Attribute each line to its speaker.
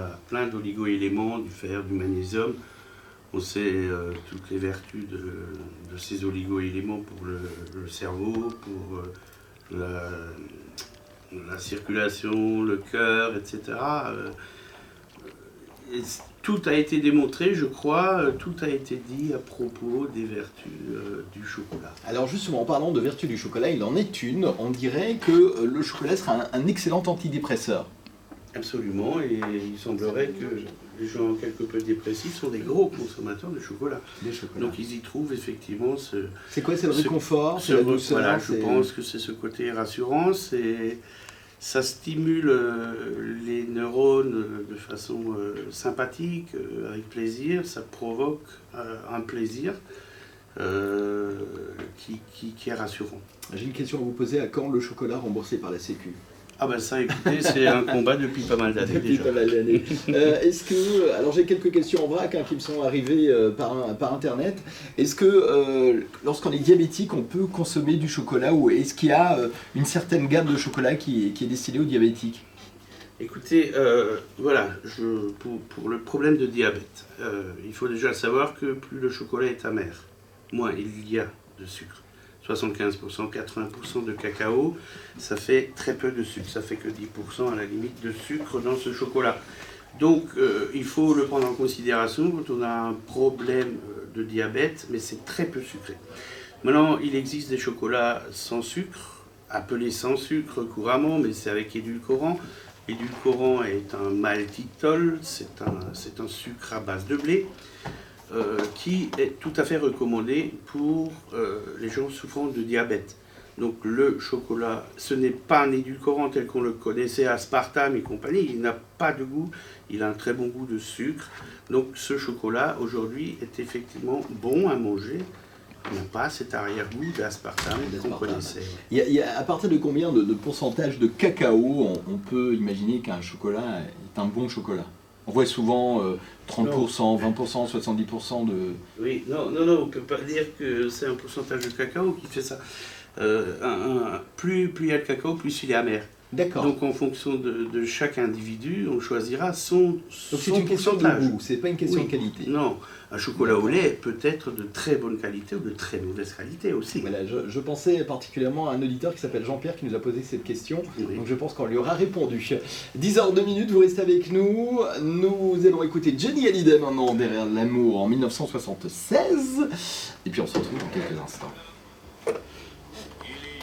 Speaker 1: a plein d'oligo-éléments, du fer, du magnésium. On sait toutes les vertus de ces oligo-éléments pour le cerveau, pour la circulation, le cœur, etc. Et tout a été démontré, je crois, tout a été dit à propos des vertus du chocolat.
Speaker 2: Alors justement, en parlant de vertus du chocolat, il en est une. On dirait que le chocolat sera un excellent antidépresseur.
Speaker 1: Absolument, et il semblerait que les gens quelque peu dépressifs sont des gros consommateurs de chocolat. Donc ils y trouvent effectivement ce...
Speaker 2: C'est quoi? C'est le réconfort, c'est la douceur?
Speaker 1: Voilà, je pense que c'est ce côté rassurant, ça stimule les neurones de façon sympathique, avec plaisir, ça provoque un plaisir qui est rassurant.
Speaker 2: J'ai une question à vous poser, à quand le chocolat remboursé par la Sécu?
Speaker 1: Ah ben ça, écoutez, c'est un combat depuis pas mal d'années déjà.
Speaker 2: Pas mal d'années. Est-ce que, alors j'ai quelques questions en vrac qui me sont arrivées par internet. Est-ce que lorsqu'on est diabétique, on peut consommer du chocolat, ou est-ce qu'il y a une certaine gamme de chocolat qui est destinée aux diabétiques?
Speaker 1: Écoutez, voilà, pour le problème de diabète, il faut déjà savoir que plus le chocolat est amer, moins il y a de sucre. 75%, 80% de cacao, ça fait très peu de sucre, ça fait que 10% à la limite de sucre dans ce chocolat. Donc il faut le prendre en considération quand on a un problème de diabète, mais c'est très peu sucré. Maintenant, il existe des chocolats sans sucre, appelés sans sucre couramment, mais c'est avec édulcorant. L'édulcorant est un maltitol, c'est un sucre à base de blé. Qui est tout à fait recommandé pour les gens souffrant de diabète. Donc le chocolat, ce n'est pas un édulcorant tel qu'on le connaissait, aspartame et compagnie, il n'a pas de goût, il a un très bon goût de sucre. Donc ce chocolat aujourd'hui est effectivement bon à manger, il n'a pas cet arrière-goût d'aspartame qu'on connaissait.
Speaker 2: À partir de combien de pourcentage de cacao on peut imaginer qu'un chocolat est un bon chocolat? On voit souvent 30%, 20%, 70% de...
Speaker 1: Oui, non, on ne peut pas dire que c'est un pourcentage de cacao qui fait ça. Plus il y a de cacao, plus il est amer.
Speaker 2: D'accord.
Speaker 1: Donc en fonction de chaque individu, on choisira son pourcentage.
Speaker 2: Donc c'est une question de goût, c'est pas une question de qualité.
Speaker 1: Non, un chocolat au lait peut être de très bonne qualité ou de très mauvaise qualité aussi.
Speaker 2: Voilà, je pensais particulièrement à un auditeur qui s'appelle Jean-Pierre qui nous a posé cette question, oui. Donc je pense qu'on lui aura répondu. 10h02, vous restez avec nous. Nous allons écouter Johnny Hallyday maintenant, Derrière l'amour, en 1976. Et puis on se retrouve dans quelques instants.